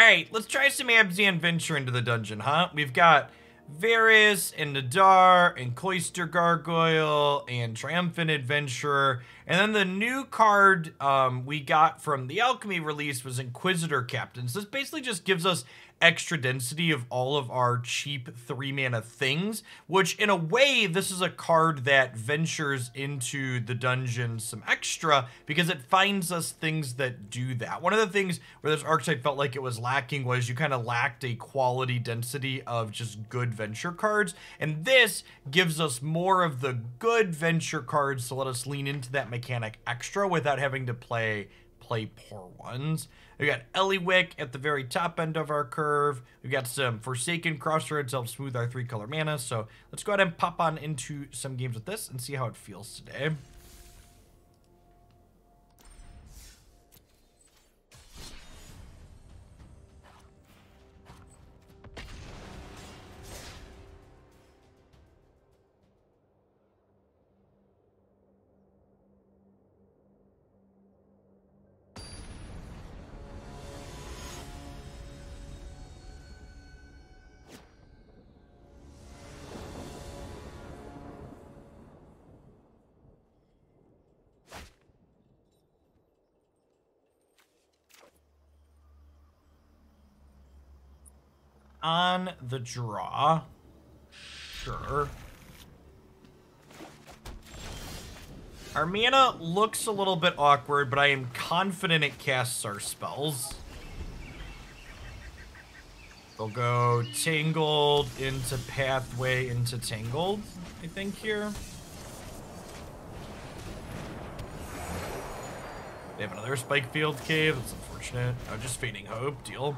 Alright, let's try some Abzan venture into the dungeon, huh? We've got Varis and Nadaar and Cloister Gargoyle and Triumphant Adventurer. And then the new card we got from the Alchemy release was Inquisitor Captain. So this basically just gives us extra density of all of our cheap 3-mana things, which in a way, this is a card that ventures into the dungeon some extra because it finds us things that do that. One of the things where this archetype felt like it was lacking was you kind of lacked a quality density of just good venture cards, and this gives us more of the good venture cards to let us lean into that mechanic extra without having to play poor ones. We got Ellywick at the very top end of our curve. We've got some Forsaken Crossroads to help smooth our 3-color mana. So let's go ahead and pop on into some games with this and see how it feels today. On the draw. Sure. Our mana looks a little bit awkward, but I am confident it casts our spells. We'll go Tangled into Pathway into Tangled, I think, here. They have another Spike Field Cave. That's unfortunate. I'm just Fading Hope. Deal.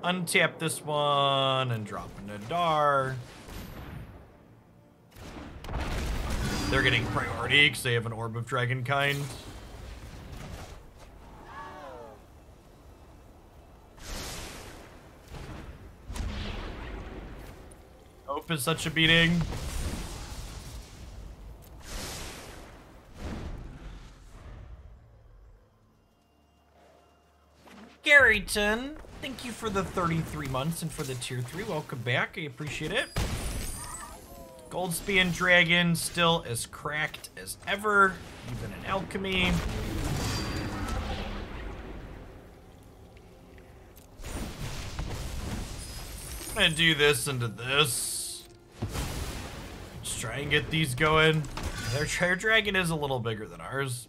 Untap this one and drop a Nadaar. They're getting priority because they have an Orb of Dragonkind. Hope is such a beating. Garryton, thank you for the 33 months and for the tier 3. Welcome back. I appreciate it. Goldspan Dragon still as cracked as ever, even in Alchemy. I'm gonna do this into this. Just try and get these going. Their dragon is a little bigger than ours.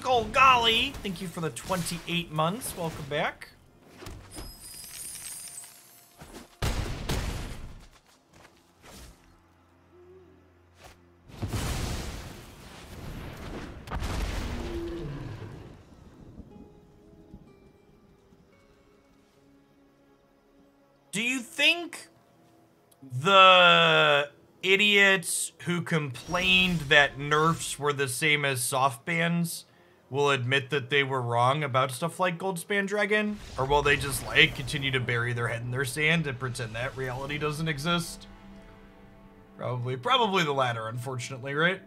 Golgari, thank you for the 28 months. Welcome back. Do you think the idiots who complained that nerfs were the same as soft bans will admit that they were wrong about stuff like Goldspan Dragon? Or will they just, like, continue to bury their head in their sand and pretend that reality doesn't exist? Probably the latter, unfortunately, right?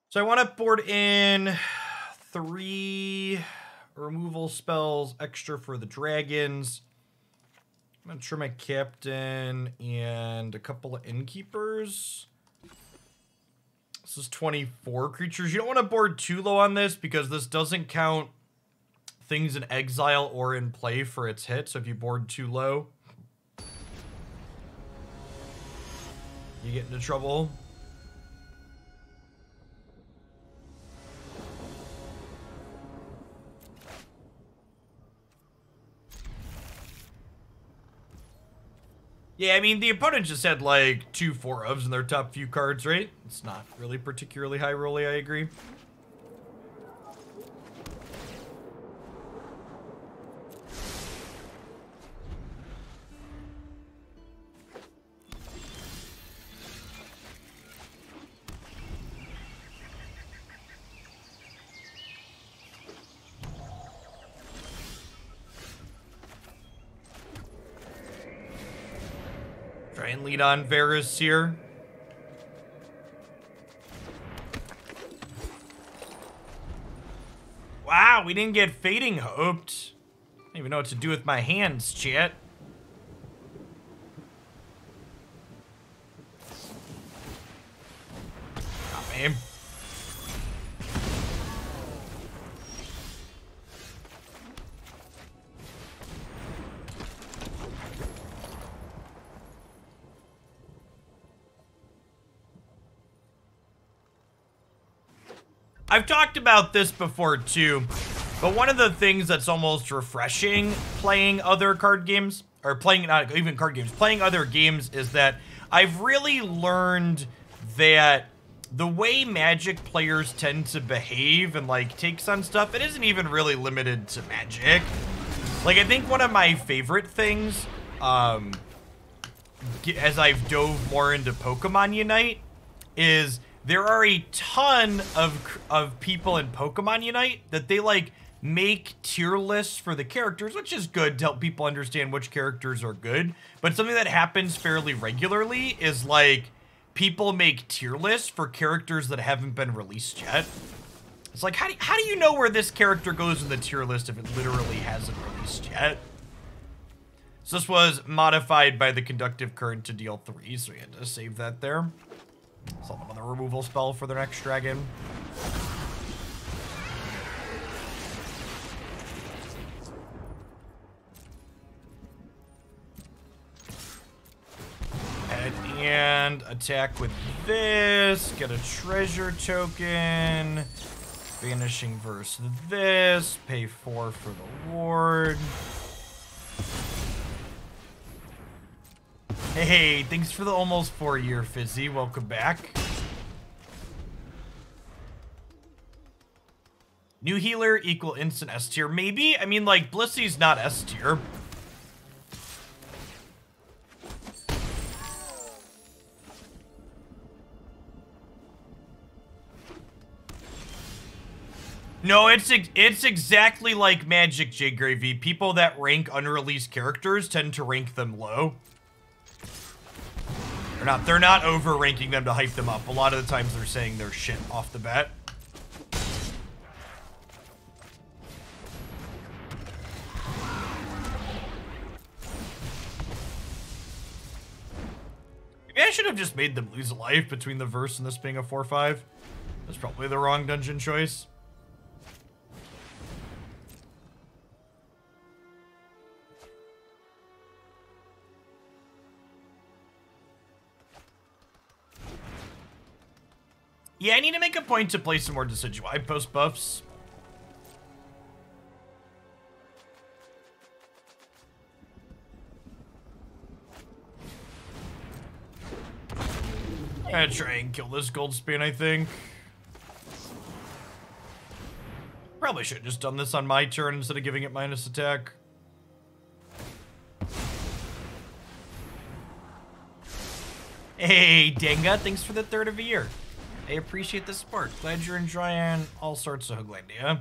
So I want to board in 3 removal spells extra for the dragons. I'm going to try my Captain and a couple of Innkeepers. This is 24 creatures. You don't want to board too low on this because this doesn't count things in exile or in play for its hit. So if you board too low, you get into trouble. Yeah, I mean, the opponent just had like 2 4-ofs in their top few cards, right? It's not really particularly high rolly, I agree. Try and lead on Varis here. Wow, we didn't get Fading Hoped. I don't even know what to do with my hands, chat. Oh, man. I've talked about this before too, but one of the things that's almost refreshing playing other card games, or playing, not even card games, playing other games, is that I've really learned that the way Magic players tend to behave and like takes on stuff, it isn't even really limited to Magic. Like, I think one of my favorite things, as I've dove more into Pokemon Unite, is there are a ton of people in Pokemon Unite that they like make tier lists for the characters, which is good to help people understand which characters are good. But something that happens fairly regularly is like people make tier lists for characters that haven't been released yet. It's like, how do you know where this character goes in the tier list if it literally hasn't released yet? So this was modified by the Conductive Current to deal 3, so we had to save that there. Sell them on the removal spell for their next dragon. And attack with this. Get a treasure token. Vanishing Verse this. Pay 4 for the ward. Hey, thanks for the almost 4-year Fizzy. Welcome back. New healer equal instant S tier. Maybe? I mean, like, Blissy's not S tier. No, it's exactly like Magic, J Gravy. People that rank unreleased characters tend to rank them low. They're not over-ranking them to hype them up. A lot of the times they're saying they're shit off the bat. Maybe I should have just made them lose a life between the verse and this being a 4/5. That's probably the wrong dungeon choice. Yeah, I need to make a point to play some more Decidueye post buffs. I'm gonna try and kill this Goldspan, I think. Probably should have just done this on my turn instead of giving it minus attack. Hey, Denga, thanks for the 3rd of a year. I appreciate the support. Glad you're enjoying all sorts of Hooglandia.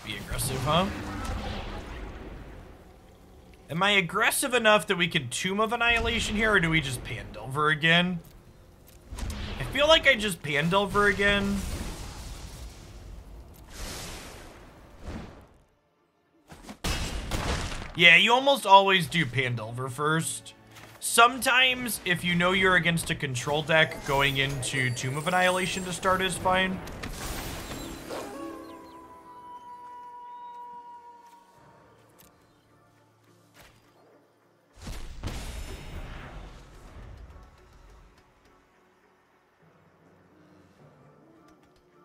Be aggressive, huh? Am I aggressive enough that we can Tomb of Annihilation here, or do we just Pandelver again? I feel like I just Pandelver again. Yeah, you almost always do Pandelver first. Sometimes, if you know you're against a control deck, going into Tomb of Annihilation to start is fine.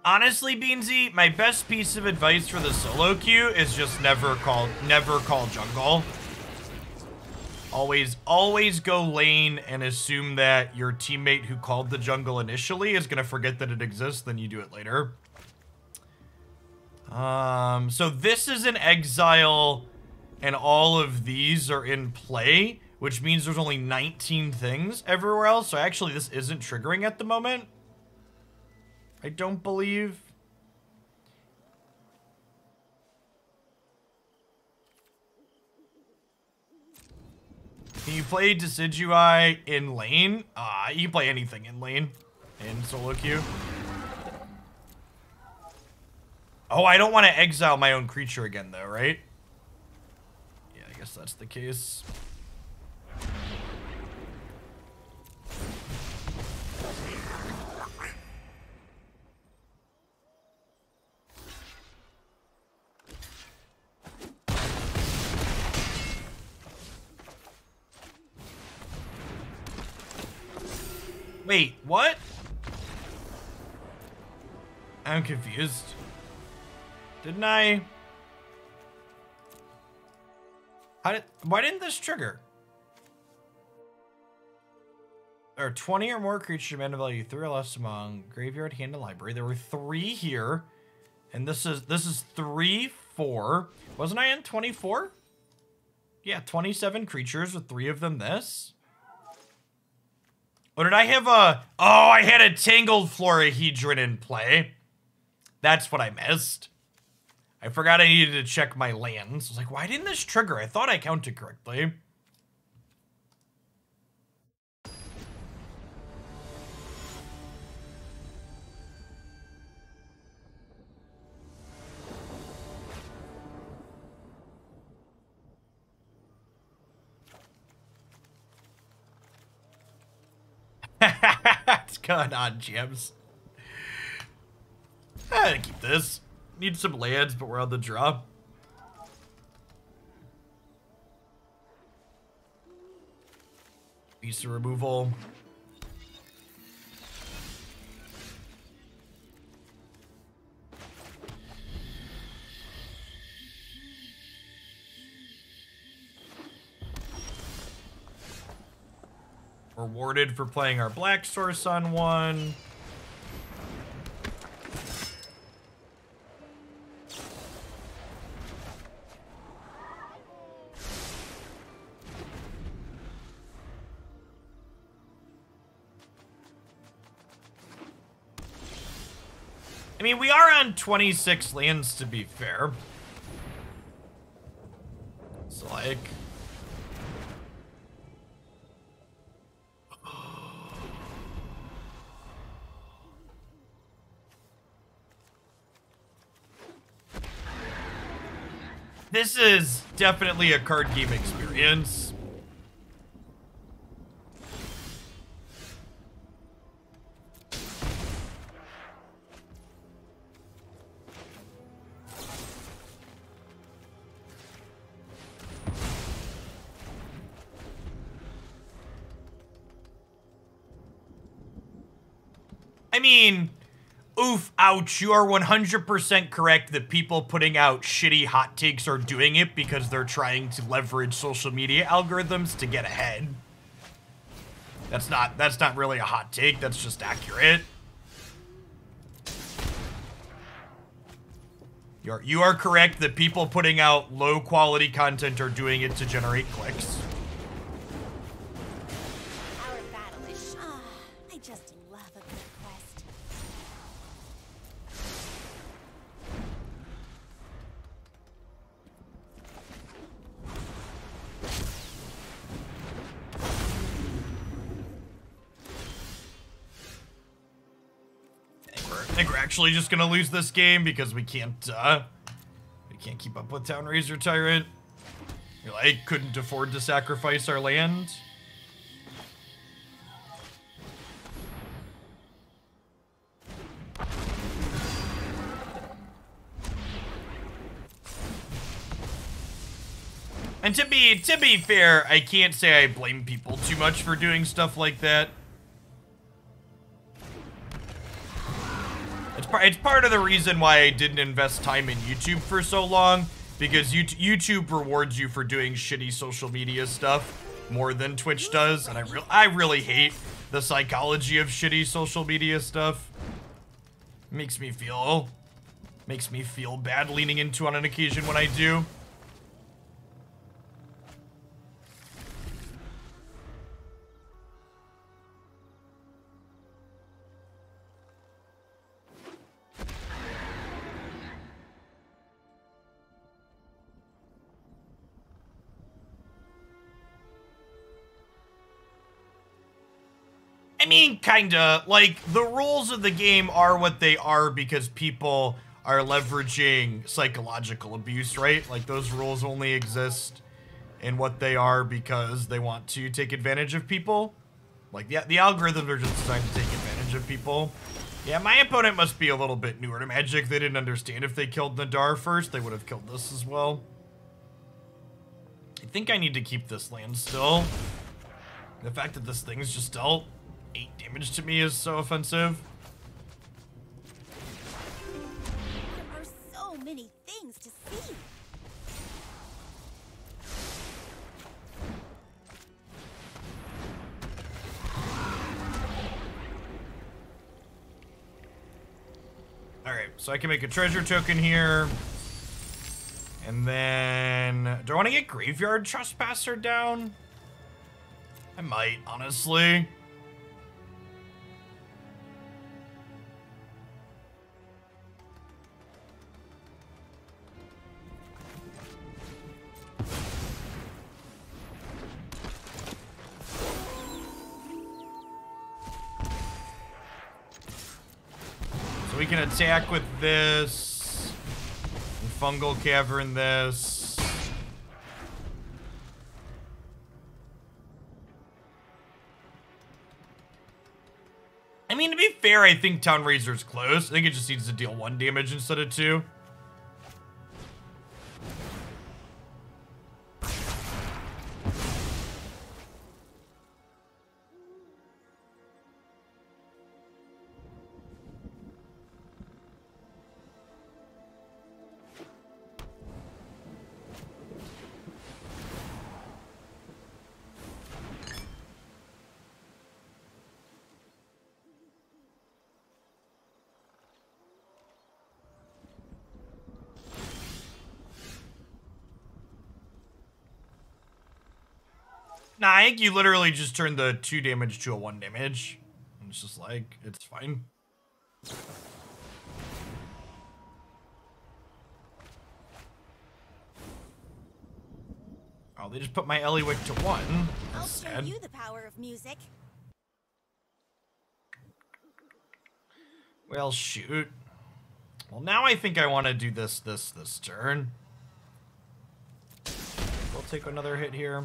Honestly, Beansy, my best piece of advice for the solo queue is just never call jungle. Always go lane and assume that your teammate who called the jungle initially is gonna forget that it exists, then you do it later. So this is an exile, and all of these are in play, which means there's only 19 things everywhere else. So actually, this isn't triggering at the moment. I don't believe. Can you play Decidui in lane? You can play anything in lane in solo queue. Oh, I don't want to exile my own creature again, though, right? Yeah, I guess that's the case. Wait, what? I'm confused. Didn't I? Why didn't this trigger? There are 20 or more creatures mana value 3 or less among graveyard, hand, and library. There were 3 here. And this is 3, 4. Wasn't I in 24? Yeah, 27 creatures with 3 of them this. Or did I have a... Oh, I had a Tangled Florahedron in play. That's what I missed. I forgot I needed to check my lands. I was like, why didn't this trigger? I thought I counted correctly. What's going on, Gems? I'm gonna keep this. Need some lands, but we're on the draw. Piece of removal. Rewarded for playing our black source on 1. I mean, we are on 26 lands, to be fair. So, like... This is definitely a card game experience. I mean, oof, ouch, you are 100% correct that people putting out shitty hot takes are doing it because they're trying to leverage social media algorithms to get ahead. That's not really a hot take, that's just accurate. You are correct that people putting out low quality content are doing it to generate clicks. I think we're actually just gonna lose this game because we can't keep up with Town Razor Tyrant. You're like, couldn't afford to sacrifice our land. And to be fair, I can't say I blame people too much for doing stuff like that. It's part of the reason why I didn't invest time in YouTube for so long, because YouTube rewards you for doing shitty social media stuff more than Twitch does, and I really hate the psychology of shitty social media stuff. Makes me feel bad leaning into on an occasion when I do. I mean, kinda. Like, the rules of the game are what they are because people are leveraging psychological abuse, right? Like, those rules only exist in what they are because they want to take advantage of people. Like, the algorithms are just designed to take advantage of people. Yeah, my opponent must be a little bit newer to Magic. They didn't understand if they killed Nadaar first, they would have killed this as well. I think I need to keep this land still. The fact that this thing's just dealt 8 damage to me is so offensive. There are so many things to see. Alright, so I can make a treasure token here. And then... do I want to get Graveyard Trespasser down? I might, honestly. So we can attack with this. And Fungal Cavern this. I mean, to be fair, I think Town Razor's close. I think it just needs to deal 1 damage instead of 2. Nah, I think you literally just turned the 2 damage to a 1 damage. And it's just like, it's fine. Oh, they just put my Ellywick to 1. I'll That's show sad. you the power of music. Well, shoot. Well, now I think I want to do this turn. We'll take another hit here.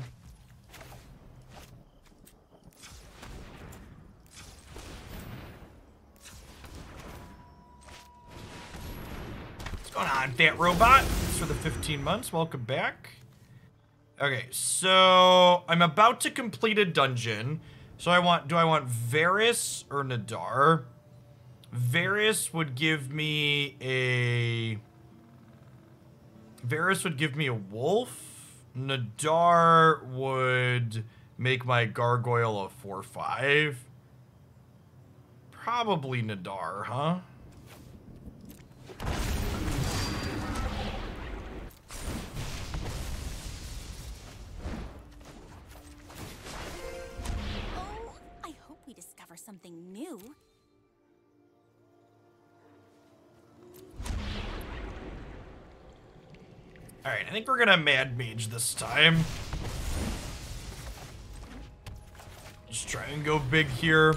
What's going on, Fat Robot? Thanks for the 15 months. Welcome back. Okay, so I'm about to complete a dungeon. So do I want Varis or Nadaar? Varis would give me a wolf. Nadaar would make my gargoyle a 4/5. Probably Nadaar, huh? Oh, I hope we discover something new. Alright, I think we're gonna Mad Mage this time. Just try and go big here.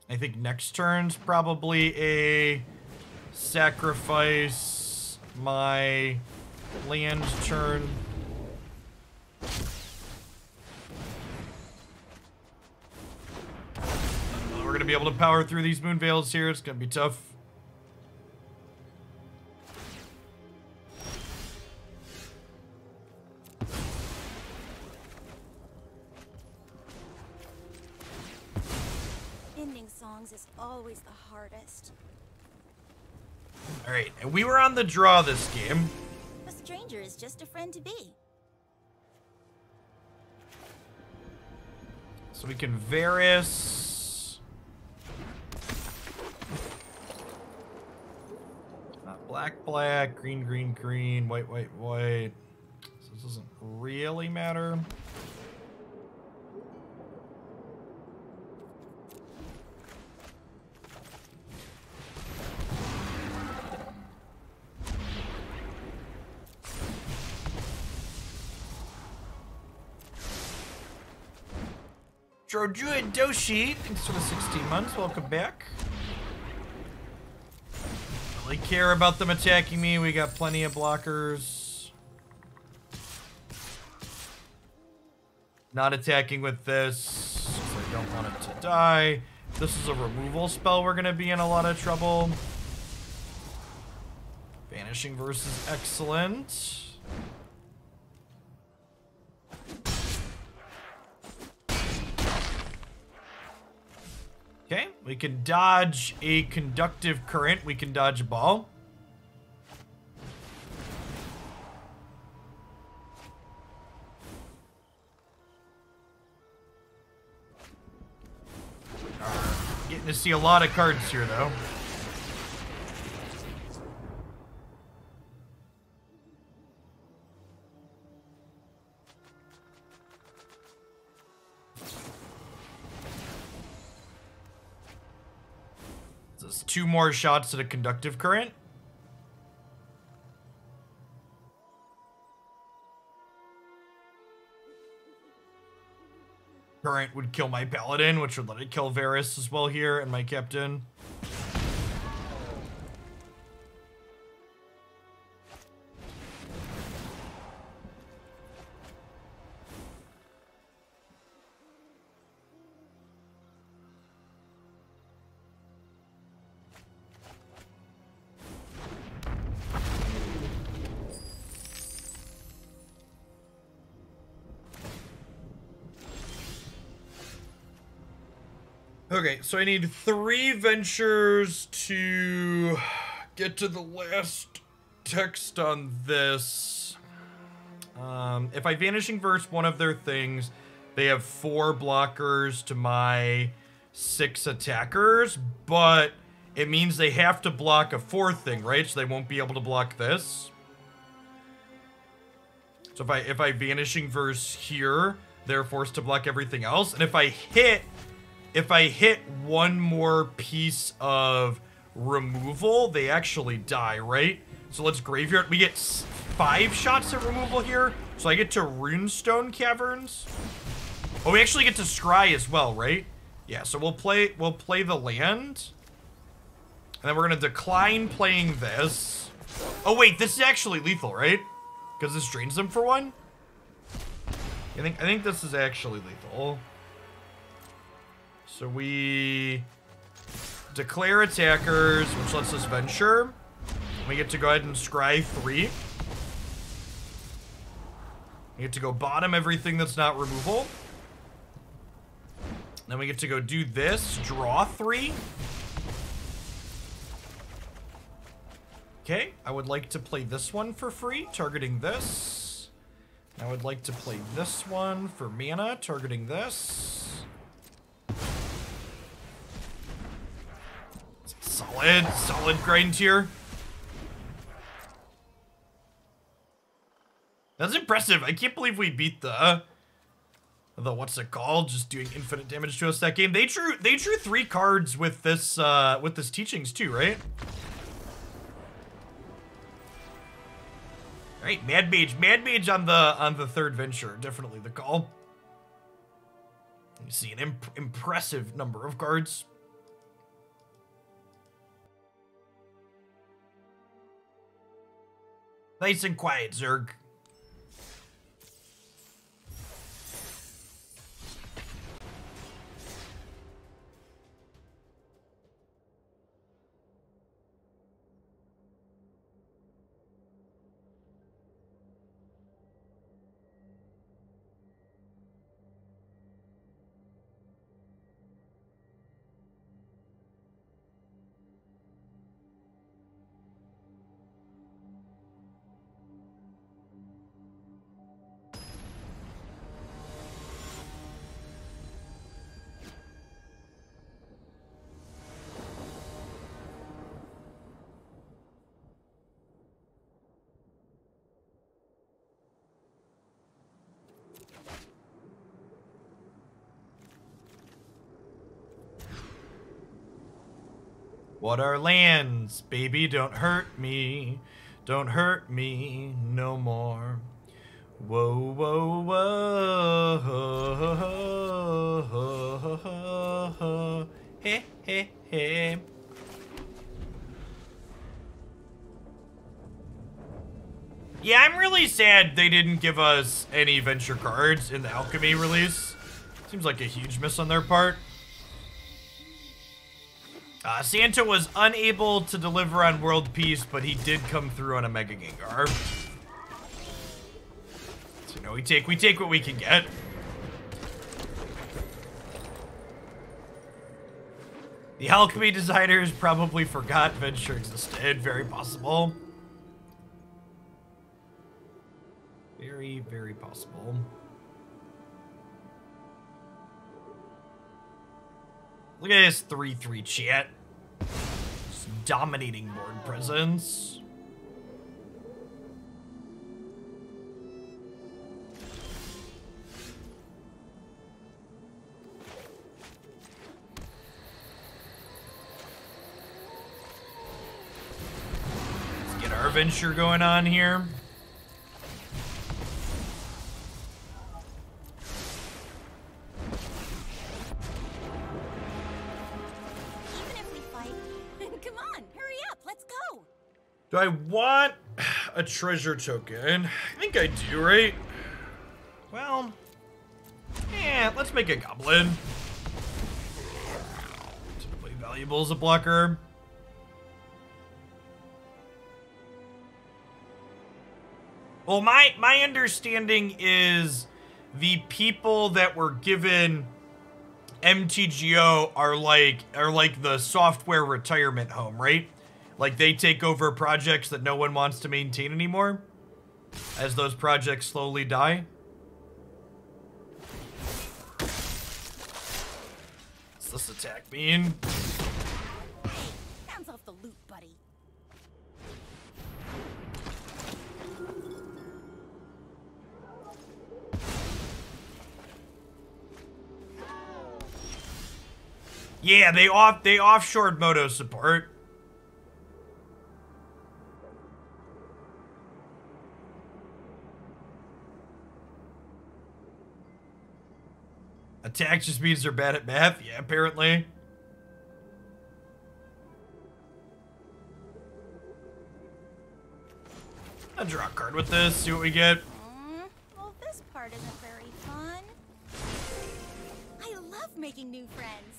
I think next turn's probably a sacrifice my land turn. We're gonna be able to power through these moon veils here. It's gonna be tough. songs is always the hardest. All right, and we were on the draw this game. A stranger is just a friend to be. So we can Varis. Black, black, green, green, green, white, white, white. So this doesn't really matter. Droju and Doshi, thanks for the 16 months. Welcome back. Really care about them attacking me. We got plenty of blockers. Not attacking with this, because I don't want it to die. If this is a removal spell, we're going to be in a lot of trouble. Vanishing Verse is excellent. Okay, we can dodge a conductive current. We can dodge a ball. Getting to see a lot of cards here, though. This is 2 more shots at a conductive current. Current would kill my Paladin, which would let it kill Varis as well here, and my Captain. Okay, so I need 3 ventures to get to the last text on this. If I Vanishing Verse one of their things, they have 4 blockers to my 6 attackers, but it means they have to block a 4th thing, right? So they won't be able to block this. So if I Vanishing Verse here, they're forced to block everything else. And if I hit 1 more piece of removal, they actually die, right? So let's Graveyard. We get 5 shots at removal here. So I get to Runestone Caverns. Oh, we actually get to Scry as well, right? Yeah, so we'll play the land. And then we're gonna decline playing this. Oh wait, this is actually lethal, right? Because this drains them for 1. I think this is actually lethal. So we declare attackers, which lets us venture. We get to go ahead and scry 3. We get to go bottom everything that's not removal. Then we get to go do this, draw 3. Okay, I would like to play this one for free, targeting this. I would like to play this one for mana, targeting this. Solid grind here. That's impressive. I can't believe we beat the what's it called? Just doing infinite damage to us that game. They drew 3 cards with this teachings too, right? All right, Mad Mage on the 3rd venture, definitely the call. You see an impressive number of cards. Nice and quiet, Zerg. What are lands? Baby, don't hurt me. Don't hurt me no more. Whoa, whoa, whoa. Hey, hey, hey. Yeah, I'm really sad they didn't give us any Venture cards in the Alchemy release. Seems like a huge miss on their part. Santa was unable to deliver on World Peace, but he did come through on a Mega Gengar. So, you know, we take what we can get. The Alchemy designers probably forgot Venture existed. Very possible. Very, very possible. Look at this 3-3 chat. Just dominating board presence. Let's get our Venture going on here. Do I want a treasure token? I think I do, right? Well, yeah, let's make a goblin. Typically valuable as a blocker. Well, my understanding is the people that were given MTGO are like the software retirement home, right? Like, they take over projects that no one wants to maintain anymore as those projects slowly die. What's this attack mean? Hands off the loot, buddy. Yeah, they offshored Moto support. Attack just means they're bad at math? Yeah, apparently. I'll draw a card with this, see what we get. Well, this part isn't very fun. I love making new friends.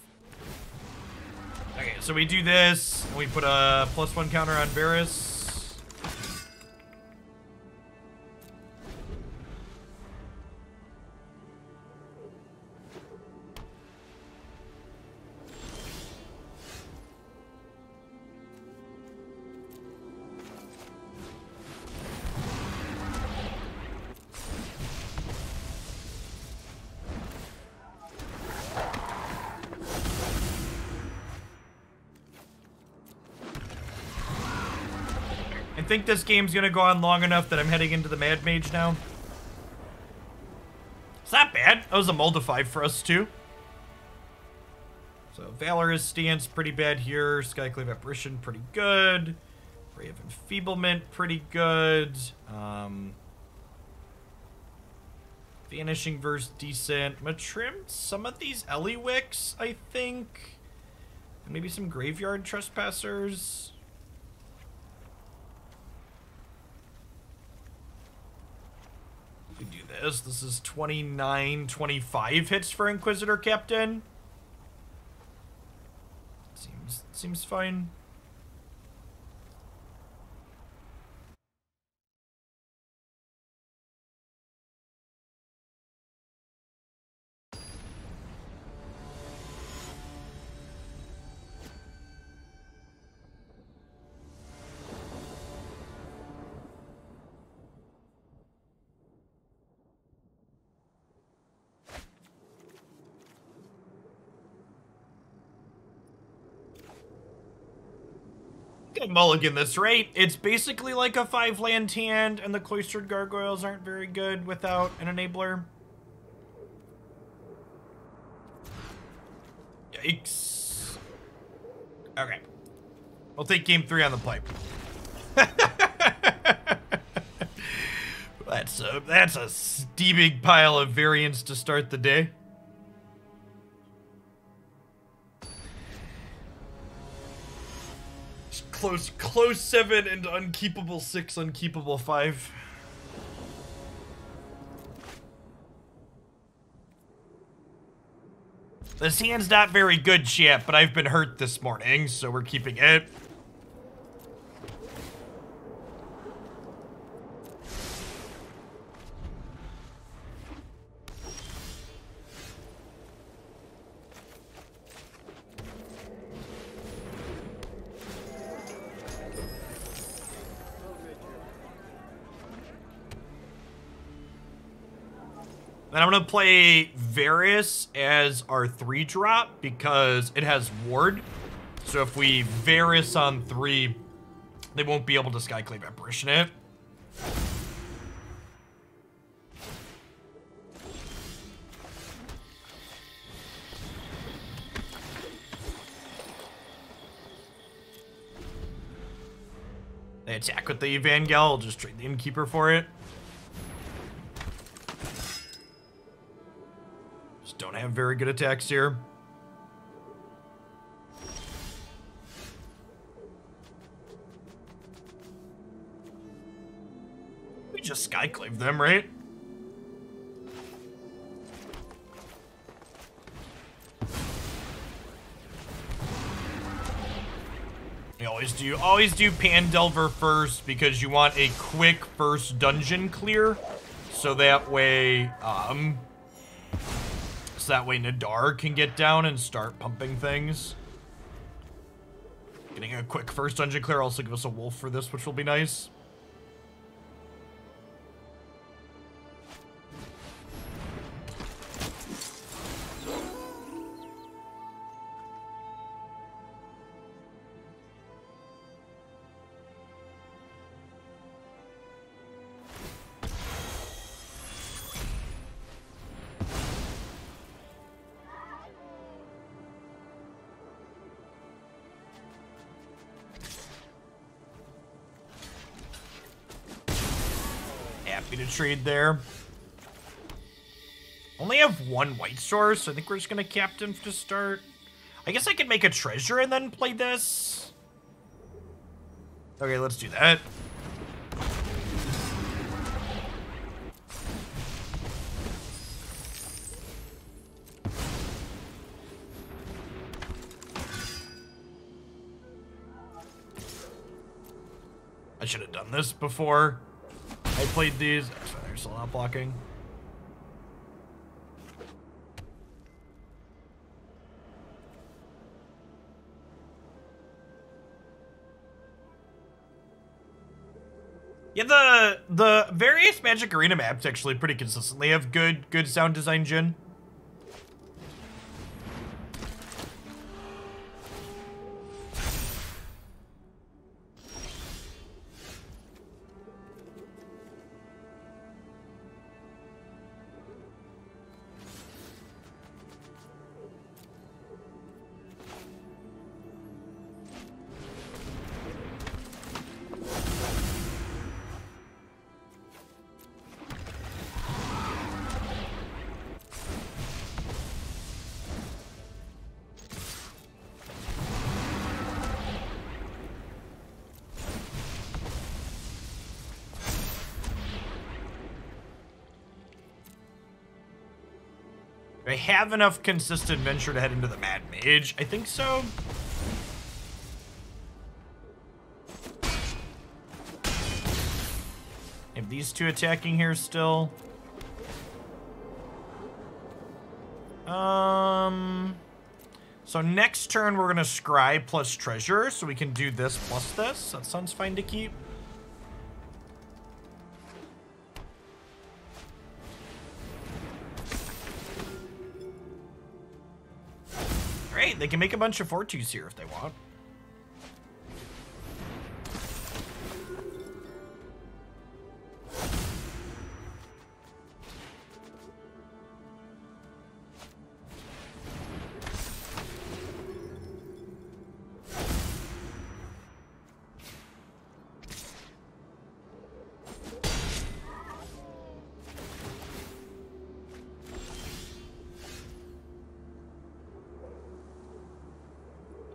Okay, so we do this, and we put a +1 counter on Varis. I think this game's gonna go on long enough that I'm heading into the Mad Mage now. It's not bad. That was a Moldify for us too. So Valorous Stance, pretty bad here. Skyclave Apparition, pretty good. Ray of Enfeeblement, pretty good. Vanishing Verse, decent. I'm gonna trim some of these Ellywicks, I think. And maybe some Graveyard Trespassers. We do this. This is 29, 25 hits for Inquisitor Captain. Seems fine. Mulligan this, right? It's basically like a 5-land hand, and the Cloistered Gargoyles aren't very good without an enabler. Yikes. Okay. We'll take game 3 on the pipe. That's a steaming pile of variants to start the day. Close 7 and unkeepable 6, unkeepable 5. This hand's not very good, chat, but I've been hurt this morning, so we're keeping it. And I'm gonna play Varis as our 3-drop because it has ward. So if we Varis on 3, they won't be able to Skyclave Apparition it. They attack with the Evangel, I'll just trade the Innkeeper for it. Don't have very good attacks here. We just Skyclave them, right? You always do Pandelver first because you want a quick first dungeon clear. So that way, Nadaar can get down and start pumping things. Getting a quick first dungeon clear also give us a wolf for this, which will be nice. Happy to trade there. Only have 1 white source, so I think we're just gonna Captain to start. I guess I could make a treasure and then play this. Okay, let's do that. I should have done this before I played these. That's fine, they're still not blocking. Yeah, the various Magic Arena maps actually pretty consistently have good sound design, Jin. Do I have enough consistent venture to head into the Mad Mage? I think so. Have these two attacking here still? So next turn we're gonna Scry plus Treasure, so we can do this plus this. That sounds fine to keep. Great, they can make a bunch of 4-2s here if they want.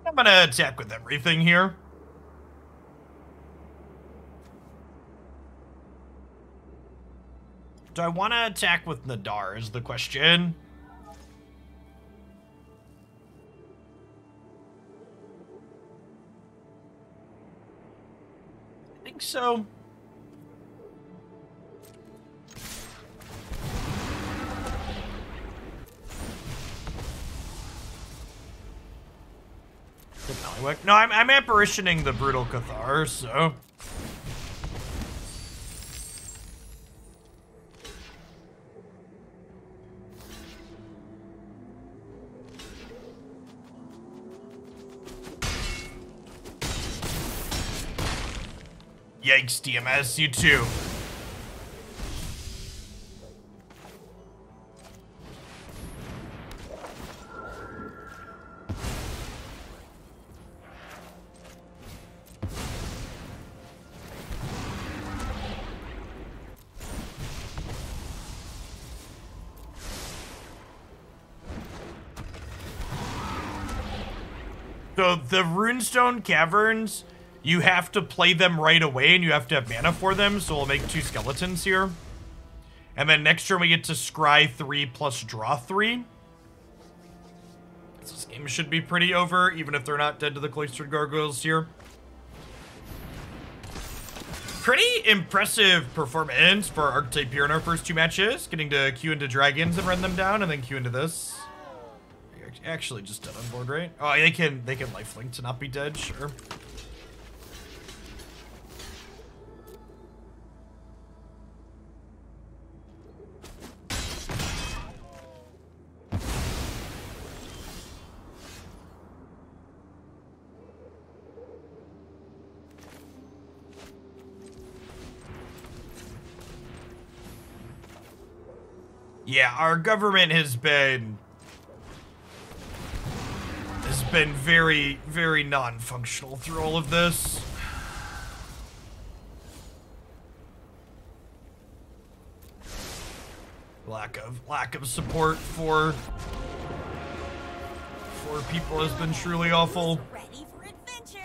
I'm gonna attack with everything here. Do I want to attack with Nadaar is the question. I think so. No, I'm apparitioning the Brutal Cathar, so... Yikes, DMS, you too. So the Runestone Caverns, you have to play them right away and you have to have mana for them, so we'll make 2 skeletons here. And then next turn we get to scry 3 plus draw 3. This game should be pretty over, even if they're not dead to the Cloister Gargoyles here. Pretty impressive performance for our Archetype here in our first 2 matches. Getting to queue into dragons and run them down, and then queue into this. Actually just dead on board, right? Oh, they can lifelink to not be dead, sure. Yeah, our government has been very, very non-functional through all of this. Lack of support for people has been truly awful. Ready for adventure.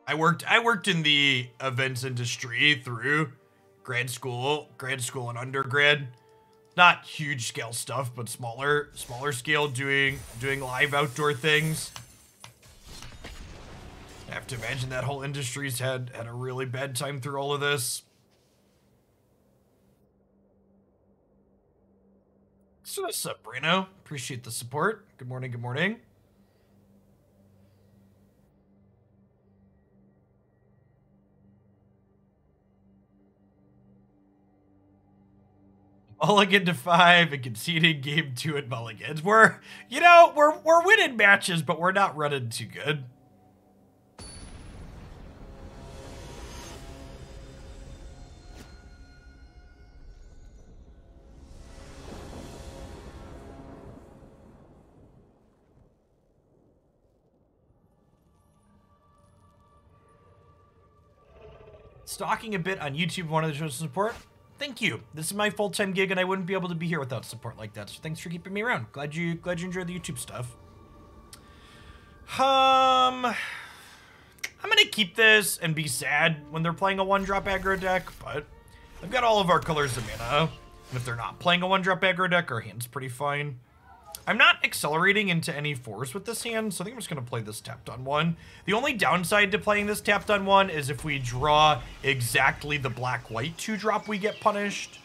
I worked in the events industry through grad school and undergrad. Not huge scale stuff, but smaller scale, doing live outdoor things. I have to imagine that whole industry's had a really bad time through all of this. So what's up, Bruno? Appreciate the support. Good morning, good morning. Mulligan to 5 and conceding game 2 at Mulligan's. We're winning matches, but we're not running too good. Stalking a bit on YouTube, wanted to show some support. Thank you. This is my full-time gig, and I wouldn't be able to be here without support like that. So thanks for keeping me around. Glad you enjoyed the YouTube stuff. I'm gonna keep this and be sad when they're playing a 1-drop aggro deck, but I've got all of our colors of mana. And if they're not playing a 1-drop aggro deck, our hand's pretty fine. I'm not accelerating into any force with this hand, so I think I'm just going to play this tapped on 1. The only downside to playing this tapped on 1 is if we draw exactly the black-white 2-drop, we get punished.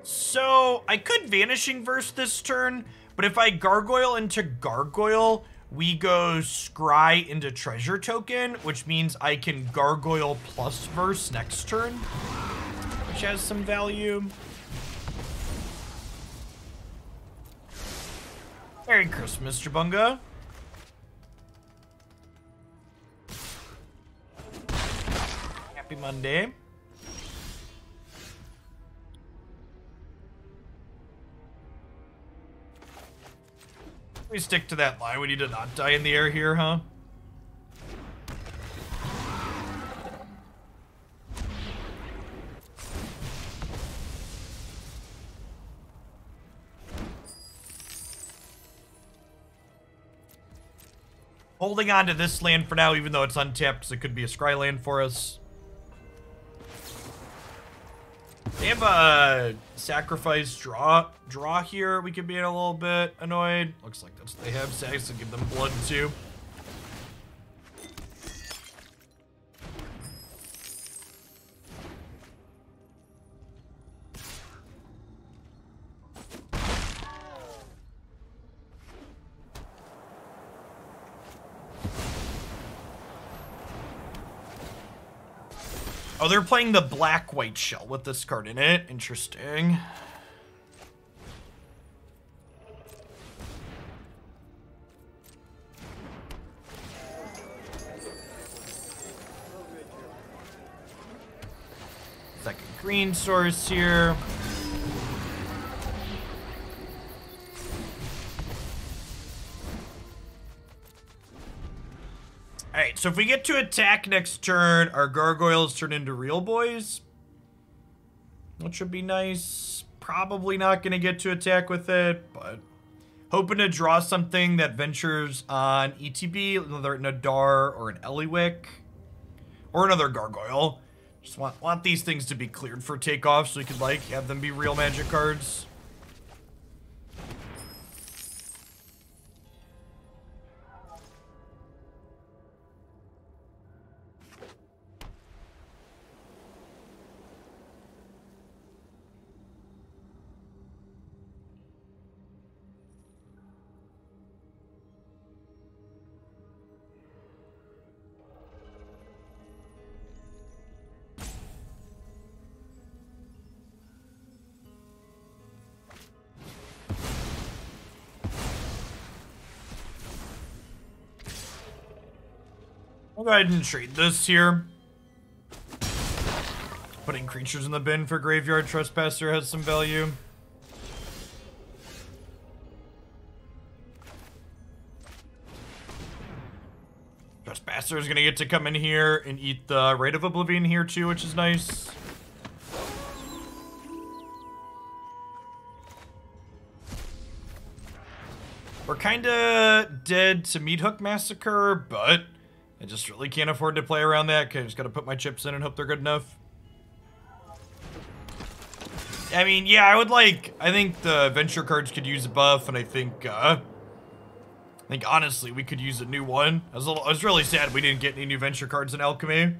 So I could Vanishing Verse this turn, but if I Gargoyle into Gargoyle, we go Scry into Treasure Token, which means I can Gargoyle plus Verse next turn, which has some value. Merry Christmas, Jabunga. Happy Monday. We stick to that line. We need to not die in the air here, huh? Holding on to this land for now, even though it's untapped, because it could be a scry land for us. They have a sacrifice draw here. We could be a little bit annoyed. Looks like that's what they have. Sags to give them blood too. Oh, they're playing the black-white shell with this card in it. Interesting. Second green source here. Alright, so if we get to attack next turn, our gargoyles turn into real boys. That should be nice. Probably not going to get to attack with it, but hoping to draw something that ventures on ETB, another Nadaar or an Ellywick, or another gargoyle. Just want these things to be cleared for takeoff so we could, like, have them be real magic cards. I'll go ahead and trade this here. Putting creatures in the bin for Graveyard Trespasser has some value. Trespasser is going to get to come in here and eat the Ray of Oblivion here too, which is nice. We're kind of dead to Meathook Massacre, but I just really can't afford to play around that because I just got to put my chips in and hope they're good enough. I mean, yeah, I think the adventure cards could use a buff, and I think honestly we could use a new one. I was really sad we didn't get any new venture cards in Alchemy.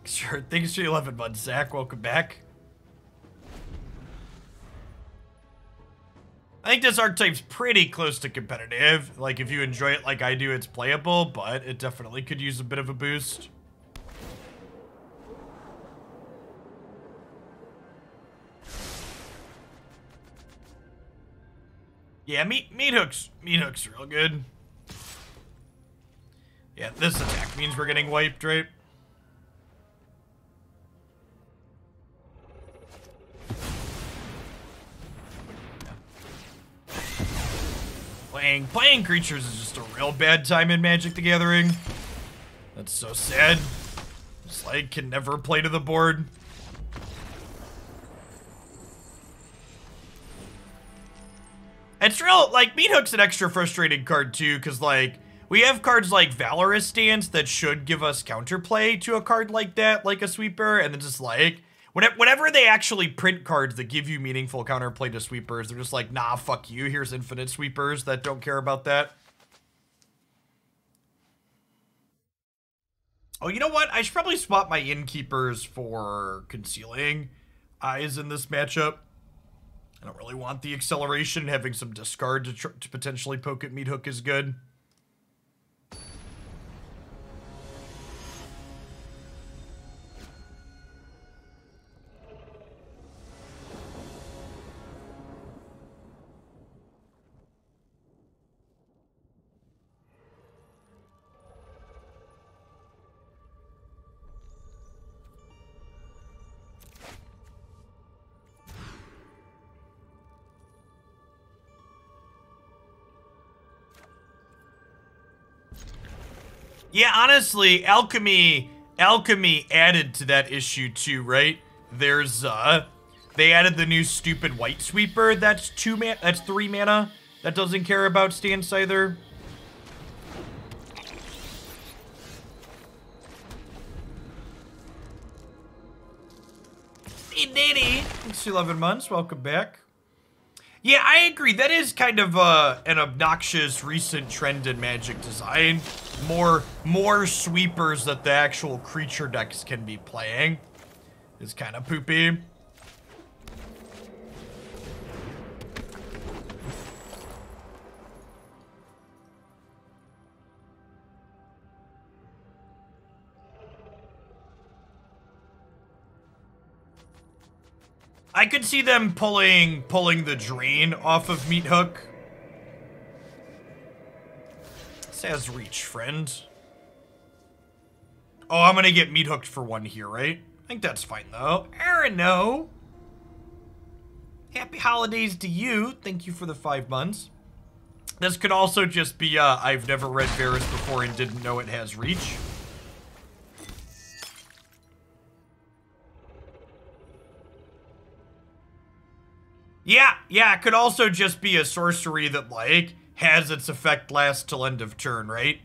Sure, thanks for 11 months, Zach. Welcome back. I think this archetype's pretty close to competitive. Like, if you enjoy it like I do, it's playable, but it definitely could use a bit of a boost. Yeah, Meathook's real good. Yeah, this attack means we're getting wiped, right? Playing creatures is just a real bad time in Magic the Gathering. That's so sad. Just like can never play to the board. It's real, like, Meathook's an extra frustrating card too, because like we have cards like Valorous Stance that should give us counterplay to a card like that, like a sweeper, and then just like whenever they actually print cards that give you meaningful counterplay to sweepers, they're just like, nah, fuck you, here's infinite sweepers that don't care about that. Oh, you know what? I should probably swap my Innkeepers for Concealing Eyes in this matchup. I don't really want the acceleration. Having some discard to potentially poke at Meat Hook is good. Yeah, honestly, Alchemy added to that issue too, right? There's they added the new stupid White Sweeper that's 3 mana. That doesn't care about stance either. Hey Danny, thanks 11 months, welcome back. Yeah, I agree. That is kind of an obnoxious recent trend in Magic design. More sweepers that the actual creature decks can be playing is kind of poopy. I could see them pulling the drain off of Meat Hook. This has reach, friend. Oh, I'm gonna get Meat Hooked for 1 here, right? I think that's fine though. Aaron, no. Happy holidays to you. Thank you for the 5 months. This could also just be I've never read Varis before and didn't know it has reach. Yeah, it could also just be a sorcery that, like, has its effect last till end of turn, right?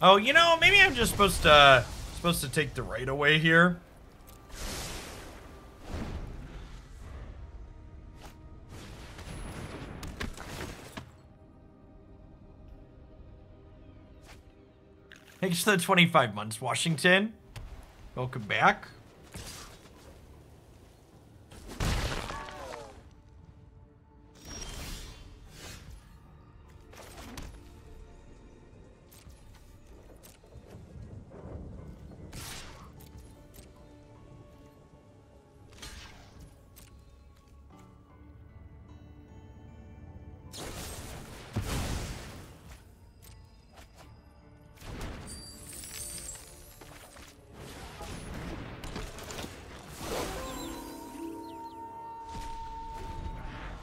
Oh, you know, maybe I'm just supposed to take the right away here. Thanks for the 25 months, Washington. Welcome back.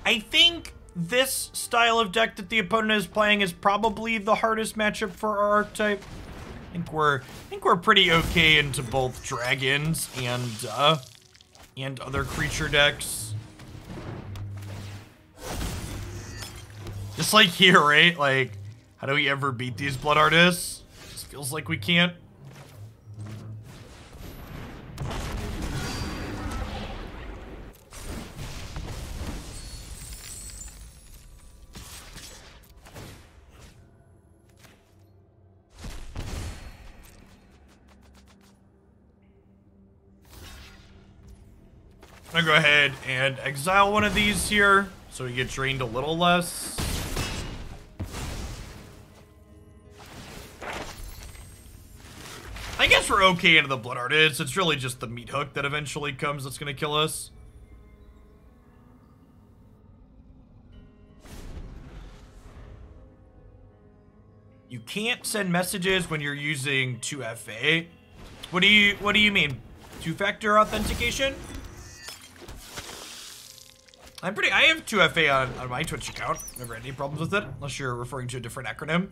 I think this style of deck that the opponent is playing is probably the hardest matchup for our archetype. I think we're pretty okay into both dragons and other creature decks. Just like here, right? Like, how do we ever beat these blood artists? Just feels like we can't. I'm gonna go ahead and exile one of these here, so we get drained a little less. I guess we're okay into the Blood Artist. It's really just the Meat Hook that eventually comes that's gonna kill us. You can't send messages when you're using 2FA. What do you mean? 2-factor authentication? I have 2FA on my Twitch account. Never had any problems with it, unless you're referring to a different acronym.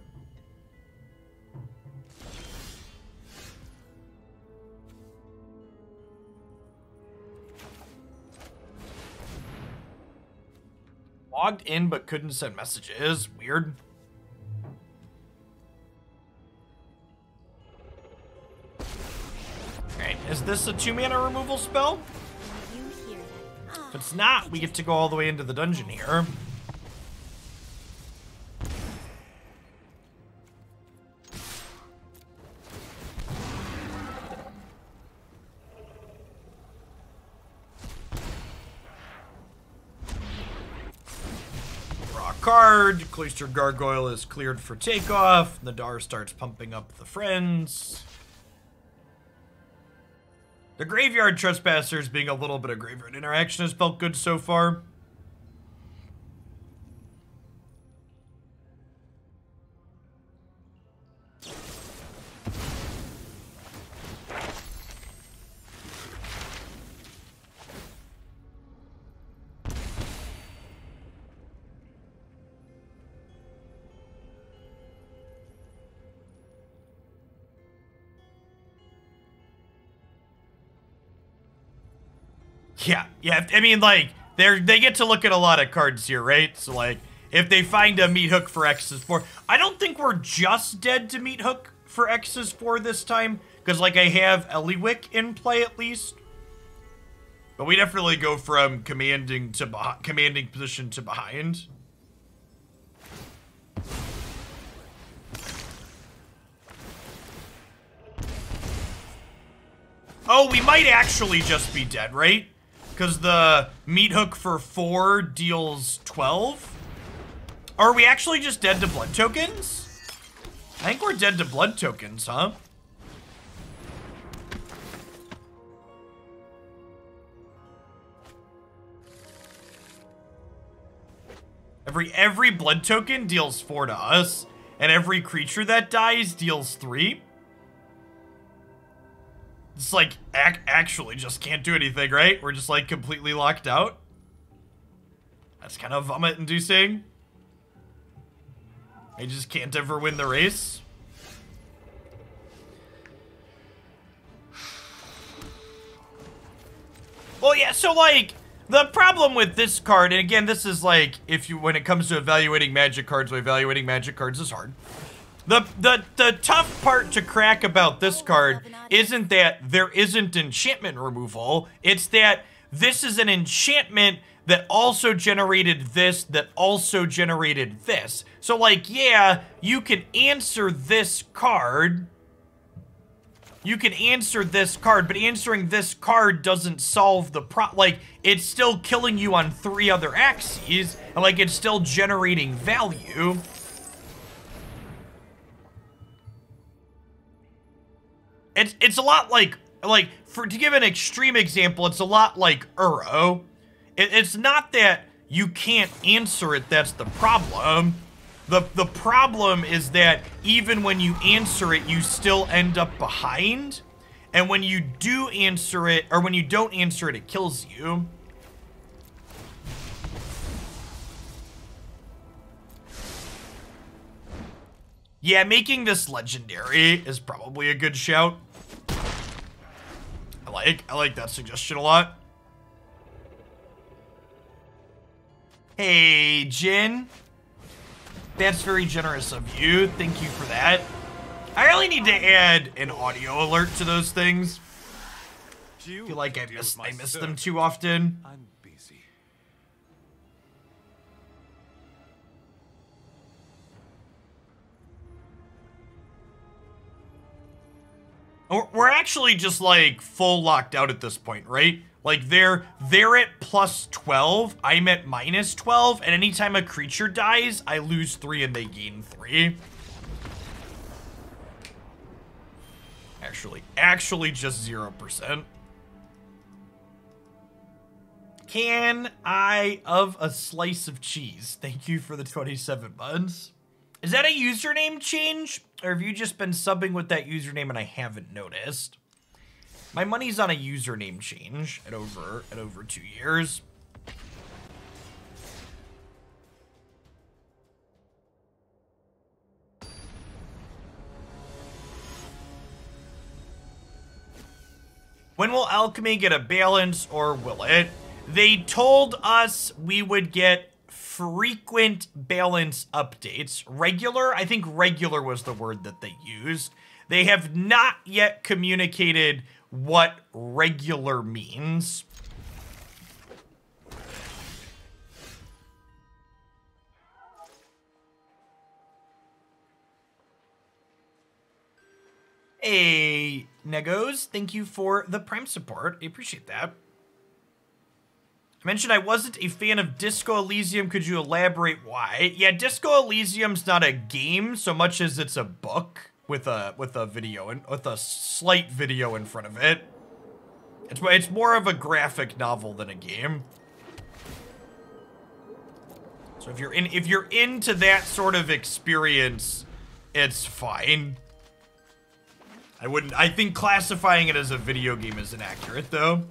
Logged in but couldn't send messages. Weird. this a 2-mana removal spell? You hear that? If it's not, we get to go all the way into the dungeon here. Draw a card. Cloister Gargoyle is cleared for takeoff. Nadaar starts pumping up the friends. The Graveyard Trespassers being a little bit of graveyard interaction has felt good so far. Yeah, I mean, like, they get to look at a lot of cards here, right? So, like, if they find a Meat Hook for X's 4, I don't think we're just dead to Meat Hook for X's 4 this time, because, like, I have Ellywick in play at least. But we definitely go from commanding position to behind. Oh, we might actually just be dead, right? Because the Meat Hook for 4 deals 12. Are we actually just dead to blood tokens? I think we're dead to blood tokens, huh? Every blood token deals 4 to us, and every creature that dies deals 3. It's like, actually just can't do anything, right? We're just like completely locked out. That's kind of vomit-inducing. I just can't ever win the race. Well, yeah, so like, the problem with this card, and again, this is like, when it comes to evaluating magic cards, evaluating magic cards is hard. The tough part to crack about this card isn't that there isn't enchantment removal. It's that this is an enchantment that also generated this, that also generated this. So, like, yeah, you can answer this card. You can answer this card, but answering this card doesn't solve the like, it's still killing you on 3 other axes, and, like, it's still generating value. It's a lot like to give an extreme example, it's a lot like Uro. It's not that you can't answer it that's the problem. The problem is that even when you answer it, you still end up behind. And when you do answer it, or when you don't answer it, it kills you. Yeah, making this legendary is probably a good shout. I like that suggestion a lot. Hey, Jin. That's very generous of you. Thank you for that. I really need to add an audio alert to those things. I feel like I miss them too often. I'm busy. We're actually just like full locked out at this point, right? Like they're at plus 12, I'm at minus 12, and anytime a creature dies, I lose 3 and they gain 3. Actually just 0%. Can I of a slice of cheese? Thank you for the 27 months. Is that a username change? Or have you just been subbing with that username and I haven't noticed? My money's on a username change at over 2 years. When will Alchemy get a balance, or will it? They told us we would get frequent balance updates. Regular? I think regular was the word that they used. They have not yet communicated what regular means. Hey, Negos, thank you for the Prime support. I appreciate that. I mentioned I wasn't a fan of Disco Elysium. Could you elaborate why? Yeah, Disco Elysium's not a game so much as it's a book with a video and with a slight video in front of it. It's more of a graphic novel than a game. So if you're into that sort of experience, it's fine. I think classifying it as a video game is inaccurate, though.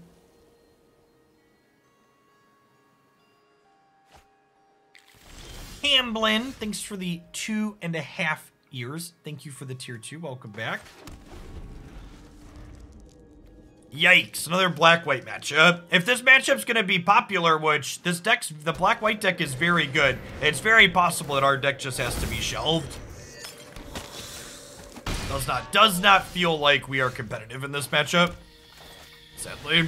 Hamblin, thanks for the 2.5 years. Thank you for the tier 2. Welcome back. Yikes, another black-white matchup. If this matchup's gonna be popular, which the black-white deck is very good, it's very possible that our deck just has to be shelved. Does not feel like we are competitive in this matchup, sadly.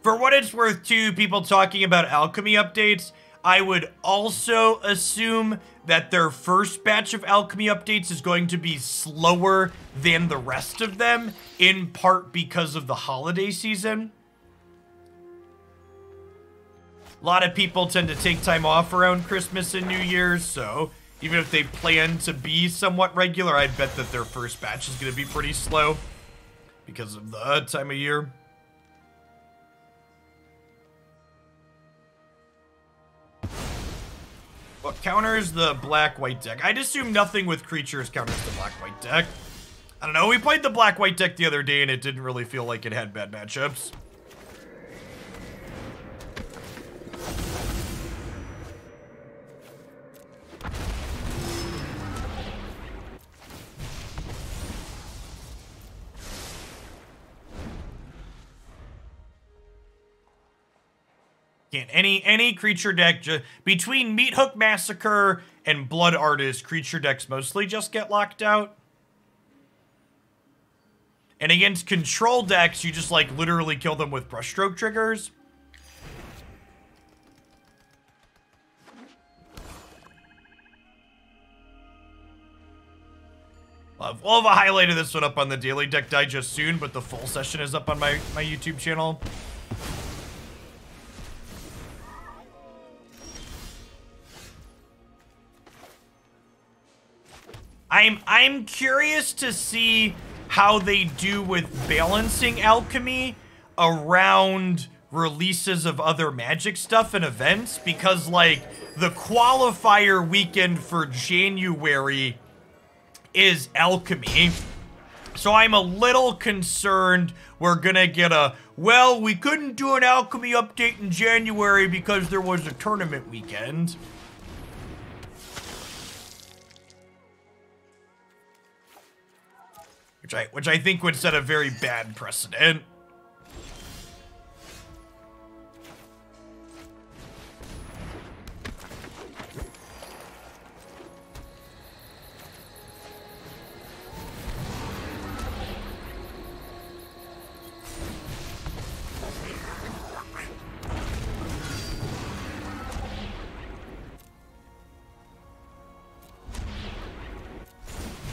For what it's worth, too, people talking about Alchemy updates, I would also assume that their first batch of Alchemy updates is going to be slower than the rest of them, in part because of the holiday season. A lot of people tend to take time off around Christmas and New Year's, so even if they plan to be somewhat regular, I bet that their first batch is going to be pretty slow because of the time of year. What counters the black-white deck? I'd assume nothing with creatures counters the black-white deck. I don't know, we played the black-white deck the other day and it didn't really feel like it had bad matchups. Any creature deck, between Meathook Massacre and Blood Artist, creature decks mostly just get locked out. And against control decks, you just like literally kill them with brushstroke triggers. We'll have a highlight of this one up on the Daily Deck Digest soon, but the full session is up on my YouTube channel. I'm curious to see how they do with balancing Alchemy around releases of other Magic stuff and events, because like the qualifier weekend for January is Alchemy. So I'm a little concerned we're gonna get well, we couldn't do an Alchemy update in January because there was a tournament weekend. Which I think would set a very bad precedent.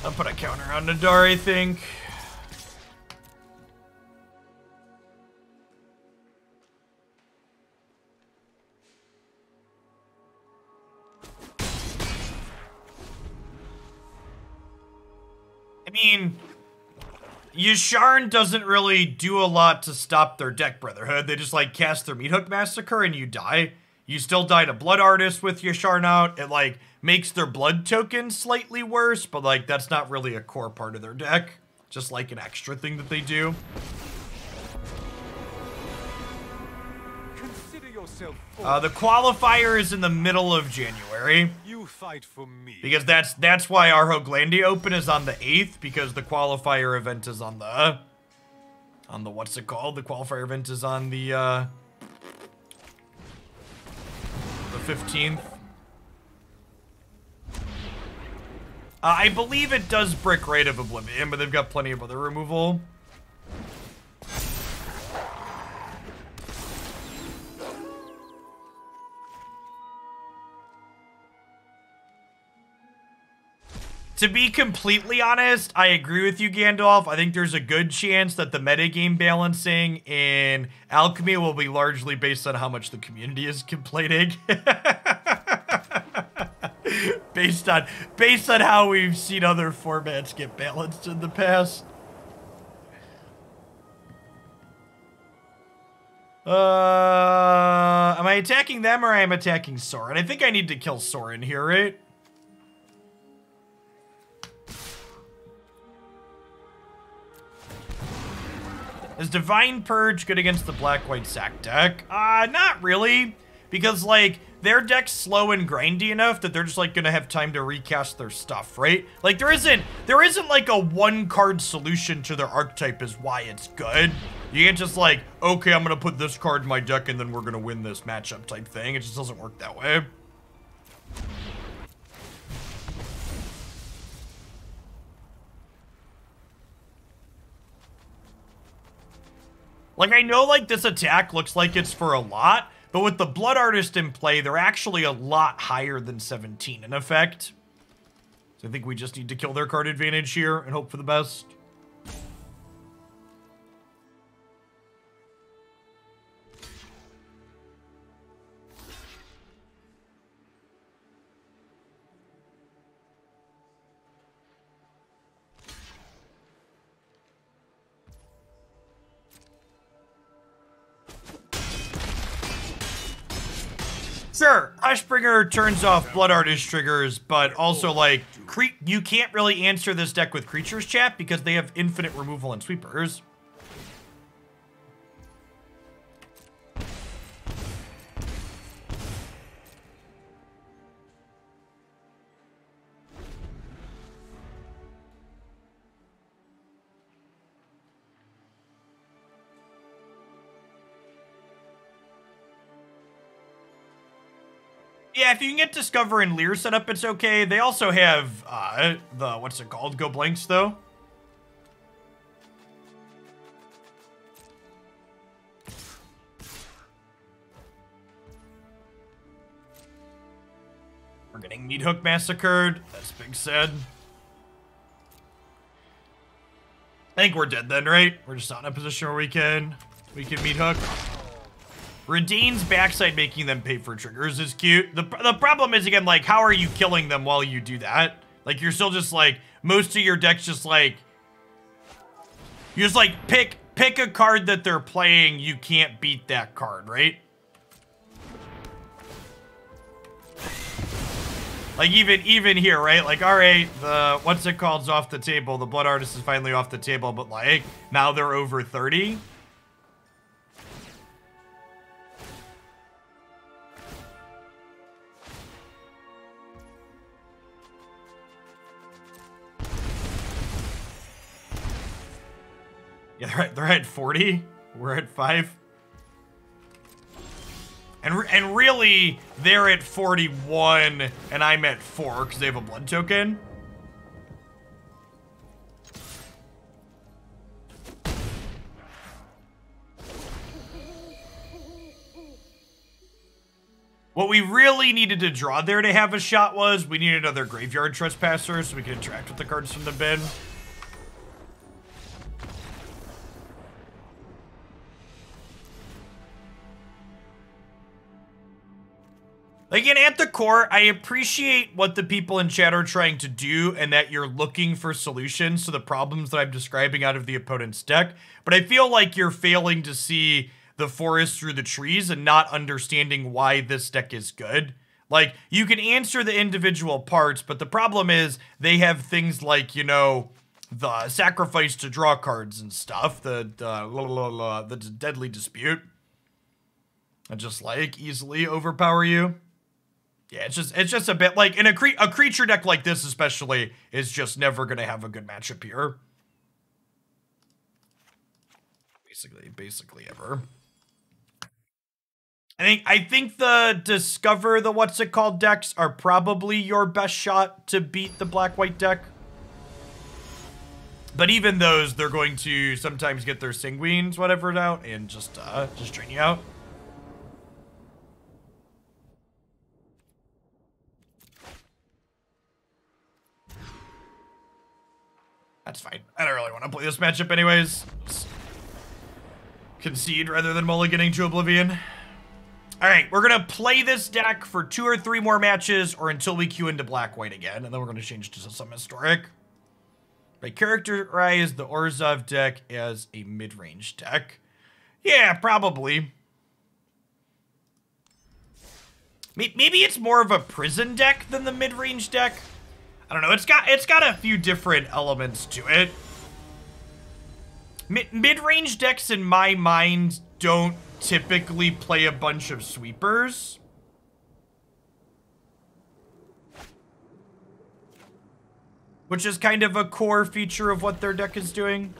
I'll put a counter on Nadaar, I think. I mean, Yasharn doesn't really do a lot to stop their deck Brotherhood. They just like cast their Meathook Massacre and you die. You still die to Blood Artist with Yasharn out. It like makes their blood token slightly worse, but like that's not really a core part of their deck. Just like an extra thing that they do. Consider yourself the qualifier is in the middle of January. You fight for me. Because that's why our Hoglandi Open is on the 8th, because the qualifier event is on the what's it called? The qualifier event is on the 15th. I believe it does brick Ray of Oblivion, but they've got plenty of other removal. To be completely honest, I agree with you, Gandalf. I think there's a good chance that the metagame balancing in Alchemy will be largely based on how much the community is complaining. based on how we've seen other formats get balanced in the past. Am I attacking them or I am attacking Sorin? I think I need to kill Sorin here, right? Is Divine Purge good against the Black-White Sack deck? Not really. Because, like, their deck's slow and grindy enough that they're just, like, gonna have time to recast their stuff, right? Like, there isn't like, a one-card solution to their archetype is why it's good. You can't just, like, okay, I'm gonna put this card in my deck and then we're gonna win this matchup type thing. It just doesn't work that way. Like, I know, like, this attack looks like it's for a lot, but with the Blood Artist in play, they're actually a lot higher than 17 in effect. So I think we just need to kill their card advantage here and hope for the best. Sure, Hushbringer turns off Blood Artist triggers, but also, like, you can't really answer this deck with Creatures Chat because they have infinite removal and sweepers. Yeah, if you can get Discover and Leer set up, it's okay. They also have, the, what's it called? Go Blanks, though. We're getting Meat Hook massacred. That's big sad. I think we're dead then, right? We're just not in a position where we can Meat Hook. Radane's backside making them pay for triggers is cute. The problem is, again, like, how are you killing them while you do that? Like, you're still just, like, most of your deck's just, like, you just, like, pick a card that they're playing, you can't beat that card, right? Like, even here, right? Like, alright, the, what's it called's off the table. The Blood Artist is finally off the table, but, like, now they're over 30. Yeah, they're at 40. We're at 5. And really, they're at 41, and I'm at 4 because they have a blood token. What we really needed to draw there to have a shot was we needed another Graveyard Trespasser so we could interact with the cards from the bin. Again, at the core, I appreciate what the people in chat are trying to do and that you're looking for solutions to the problems that I'm describing out of the opponent's deck, but I feel like you're failing to see the forest through the trees and not understanding why this deck is good. Like, you can answer the individual parts, but the problem is they have things like, you know, the sacrifice to draw cards and stuff, the Deadly Dispute, and just, like, easily overpower you. Yeah, it's just a bit like, in a creature deck like this especially is just never gonna have a good matchup here. Basically ever. I think the Discover the what's it called decks are probably your best shot to beat the black-white deck. But even those, they're going to sometimes get their Sanguines, whatever, out and just drain you out. That's fine. I don't really want to play this matchup anyways. Just concede rather than mulliganing to Oblivion. All right, we're going to play this deck for 2 or 3 more matches or until we queue into black-white again, and then we're going to change to some historic. I characterize the Orzhov deck as a mid-range deck. Yeah, probably. Maybe it's more of a prison deck than the mid-range deck. I don't know. It's got a few different elements to it. Mid-range decks, in my mind, don't typically play a bunch of sweepers. Which is kind of a core feature of what their deck is doing.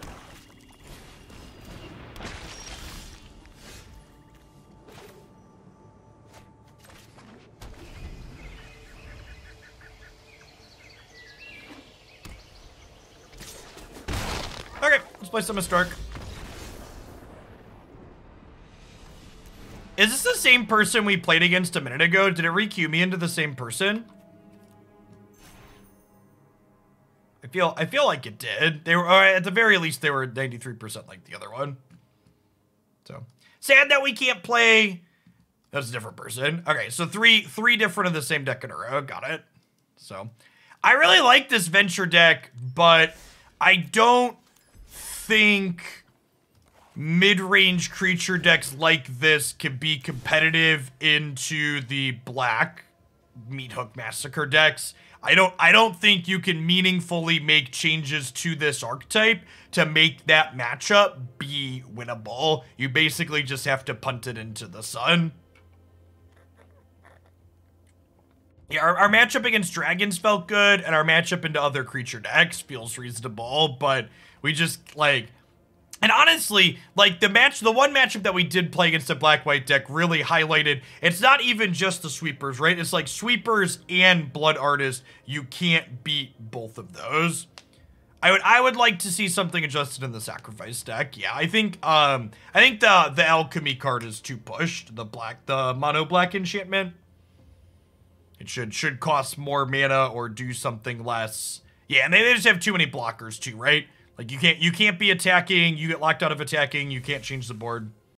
Okay, let's play some Historic. Is this the same person we played against a minute ago? Did it re-queue me into the same person? I feel like it did. They were, or at the very least, they were 93% like the other one. So sad that we can't play. That's a different person. Okay, so three different of the same deck in a row. Got it. So I really like this Venture deck, but I don't think mid-range creature decks like this can be competitive into the black Meat Hook Massacre decks. I don't think you can meaningfully make changes to this archetype to make that matchup be winnable. You basically just have to punt it into the sun. Yeah, our matchup against dragons felt good, and our matchup into other creature decks feels reasonable, but we just, like... And honestly, like, the one matchup that we did play against the black-white deck really highlighted, it's not even just the sweepers, right? It's like sweepers and Blood Artist. You can't beat both of those. I would like to see something adjusted in the sacrifice deck. Yeah, I think the Alchemy card is too pushed. The mono black enchantment. It should cost more mana or do something less. Yeah, and they just have too many blockers too, right? Like, you can't be attacking, you get locked out of attacking, you can't change the board.